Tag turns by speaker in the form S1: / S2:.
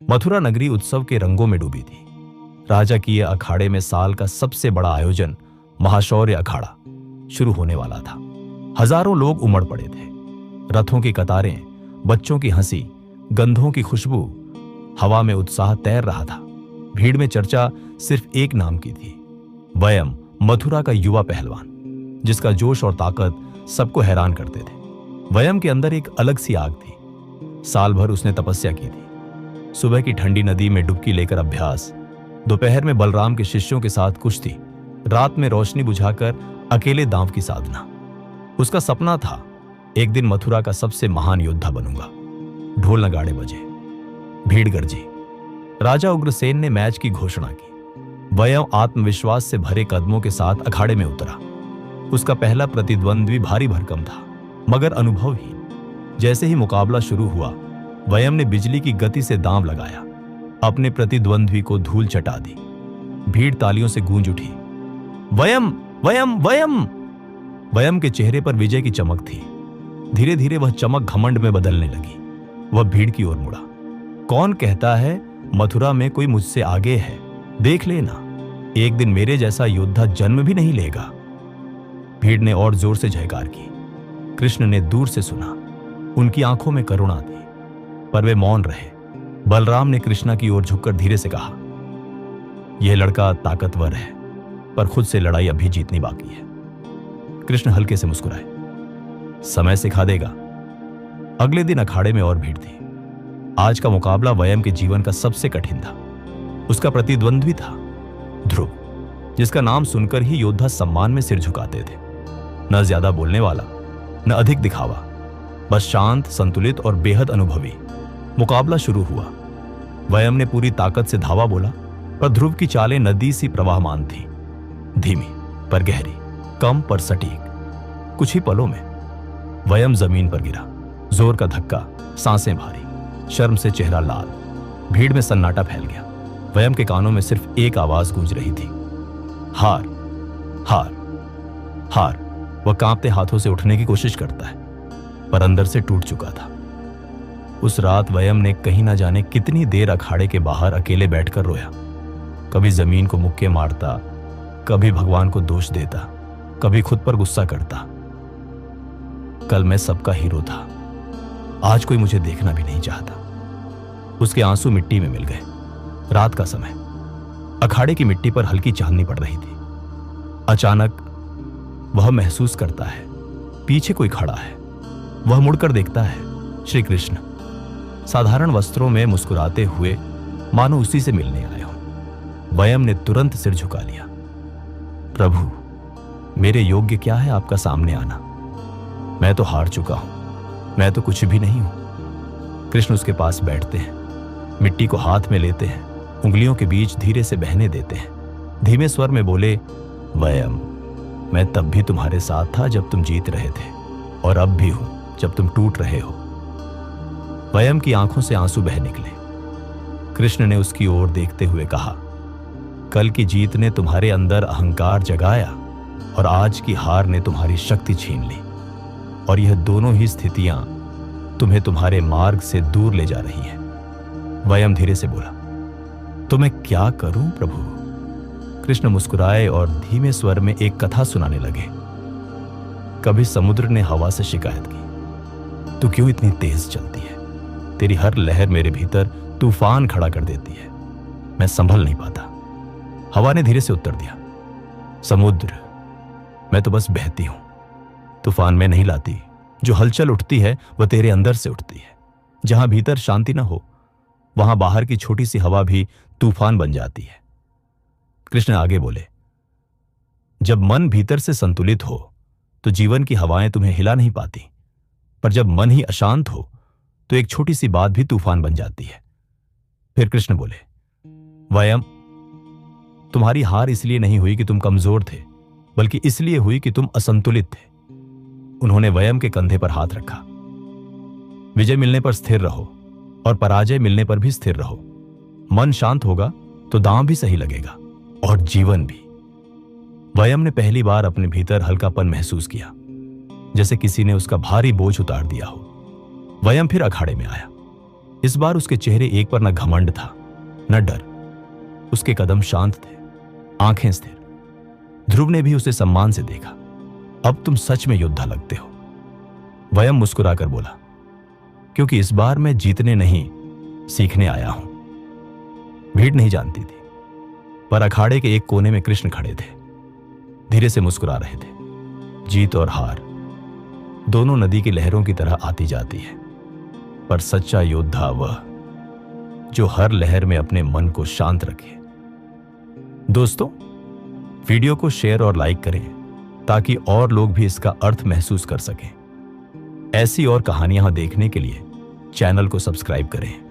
S1: मथुरा नगरी उत्सव के रंगों में डूबी थी। राजा की यह अखाड़े में साल का सबसे बड़ा आयोजन महाशौर्य अखाड़ा शुरू होने वाला था। हजारों लोग उमड़ पड़े थे। रथों की कतारें, बच्चों की हंसी, गंधों की खुशबू, हवा में उत्साह तैर रहा था। भीड़ में चर्चा सिर्फ एक नाम की थी, वयम, मथुरा का युवा पहलवान, जिसका जोश और ताकत सबको हैरान करते थे। वयम के अंदर एक अलग सी आग थी। साल भर उसने तपस्या की थी। सुबह की ठंडी नदी में डुबकी लेकर अभ्यास, दोपहर में बलराम के शिष्यों के साथ कुश्ती, रात में रोशनी बुझाकर अकेले दांव की साधना। उसका सपना था, एक दिन मथुरा का सबसे महान योद्धा बनूंगा। ढोल नगाड़े बजे, भीड़ गरजी। राजा उग्रसेन ने मैच की घोषणा की। वयम आत्मविश्वास से भरे कदमों के साथ अखाड़े में उतरा। उसका पहला प्रतिद्वंद्वी भारी भरकम था, मगर अनुभवहीन। जैसे ही मुकाबला शुरू हुआ, वयम ने बिजली की गति से दांव लगाया, अपने प्रतिद्वंद्वी को धूल चटा दी। भीड़ तालियों से गूंज उठी। वयम, वयम, वयम! वयम के चेहरे पर विजय की चमक थी। धीरे धीरे वह चमक घमंड में बदलने लगी। वह भीड़ की ओर मुड़ा। कौन कहता है मथुरा में कोई मुझसे आगे है? देख लेना, एक दिन मेरे जैसा योद्धा जन्म भी नहीं लेगा। भीड़ ने और जोर से जयकार की। कृष्ण ने दूर से सुना। उनकी आंखों में करुणा थी, पर वे मौन रहे। बलराम ने कृष्णा की ओर झुककर धीरे से कहा, यह लड़का ताकतवर है, पर खुद से लड़ाई अभी जीतनी बाकी है। कृष्ण हल्के से मुस्कुराए, समय सिखा देगा। अगले दिन अखाड़े में और भीड़ थी। आज का मुकाबला वयम के जीवन का सबसे कठिन था। उसका प्रतिद्वंद्वी था ध्रुव, जिसका नाम सुनकर ही योद्धा सम्मान में सिर झुकाते थे। न ज्यादा बोलने वाला, न अधिक दिखावा, बस शांत, संतुलित और बेहद अनुभवी। मुकाबला शुरू हुआ। वयम ने पूरी ताकत से धावा बोला, पर ध्रुव की चालें नदी सी प्रवाहमान थी, धीमी पर गहरी, कम पर सटीक। कुछ ही पलों में वयम जमीन पर गिरा। जोर का धक्का, सांसें भारी, शर्म से चेहरा लाल। भीड़ में सन्नाटा फैल गया। वयम के कानों में सिर्फ एक आवाज गूंज रही थी, हार, हार, हार। वह कांपते हाथों से उठने की कोशिश करता है, पर अंदर से टूट चुका था। उस रात वयम ने कहीं ना जाने कितनी देर अखाड़े के बाहर अकेले बैठकर रोया। कभी जमीन को मुक्के मारता, कभी भगवान को दोष देता, कभी खुद पर गुस्सा करता। कल मैं सबका हीरो था, आज कोई मुझे देखना भी नहीं चाहता। उसके आंसू मिट्टी में मिल गए। रात का समय, अखाड़े की मिट्टी पर हल्की चांदनी पड़ रही थी। अचानक वह महसूस करता है, पीछे कोई खड़ा है। वह मुड़कर देखता है, श्री कृष्ण, साधारण वस्त्रों में मुस्कुराते हुए, मानो उसी से मिलने आए हो। वयम ने तुरंत सिर झुका लिया। प्रभु, मेरे योग्य क्या है आपका सामने आना? मैं तो हार चुका हूं, मैं तो कुछ भी नहीं हूं। कृष्ण उसके पास बैठते हैं, मिट्टी को हाथ में लेते हैं, उंगलियों के बीच धीरे से बहने देते हैं। धीमे स्वर में बोले, वयम, मैं तब भी तुम्हारे साथ था जब तुम जीत रहे थे, और अब भी हूं जब तुम टूट रहे हो। वयम की आंखों से आंसू बह निकले। कृष्ण ने उसकी ओर देखते हुए कहा, कल की जीत ने तुम्हारे अंदर अहंकार जगाया, और आज की हार ने तुम्हारी शक्ति छीन ली, और यह दोनों ही स्थितियां तुम्हें तुम्हारे मार्ग से दूर ले जा रही हैं। वयम धीरे से बोला, तो मैं क्या करूं प्रभु? कृष्ण मुस्कुराए और धीमे स्वर में एक कथा सुनाने लगे। कभी समुद्र ने हवा से शिकायत की, तू क्यों इतनी तेज चलती है? तेरी हर लहर मेरे भीतर तूफान खड़ा कर देती है, मैं संभल नहीं पाता। हवा ने धीरे से उत्तर दिया, समुद्र, मैं तो बस बहती हूं, तूफान में नहीं लाती। जो हलचल उठती है वह तेरे अंदर से उठती है। जहां भीतर शांति न हो, वहां बाहर की छोटी सी हवा भी तूफान बन जाती है। कृष्ण आगे बोले, जब मन भीतर से संतुलित हो तो जीवन की हवाएं तुम्हें हिला नहीं पाती, पर जब मन ही अशांत हो तो एक छोटी सी बात भी तूफान बन जाती है। फिर कृष्ण बोले, वयम, तुम्हारी हार इसलिए नहीं हुई कि तुम कमजोर थे, बल्कि इसलिए हुई कि तुम असंतुलित थे। उन्होंने वयम के कंधे पर हाथ रखा। विजय मिलने पर स्थिर रहो, और पराजय मिलने पर भी स्थिर रहो। मन शांत होगा तो दांव भी सही लगेगा, और जीवन भी। वयम ने पहली बार अपने भीतर हल्कापन महसूस किया, जैसे किसी ने उसका भारी बोझ उतार दिया हो। वयम फिर अखाड़े में आया। इस बार उसके चेहरे एक पर न घमंड था न डर। उसके कदम शांत थे, आंखें स्थिर। ध्रुव ने भी उसे सम्मान से देखा। अब तुम सच में योद्धा लगते हो, वयम मुस्कुराकर बोला। क्योंकि इस बार मैं जीतने नहीं, सीखने आया हूं। भीड़ नहीं जानती थी, पर अखाड़े के एक कोने में कृष्ण खड़े थे, धीरे से मुस्कुरा रहे थे। जीत और हार दोनों नदी की लहरों की तरह आती जाती है, पर सच्चा योद्धा वह जो हर लहर में अपने मन को शांत रखे। दोस्तों, वीडियो को शेयर और लाइक करें ताकि और लोग भी इसका अर्थ महसूस कर सकें। ऐसी और कहानियां देखने के लिए चैनल को सब्सक्राइब करें।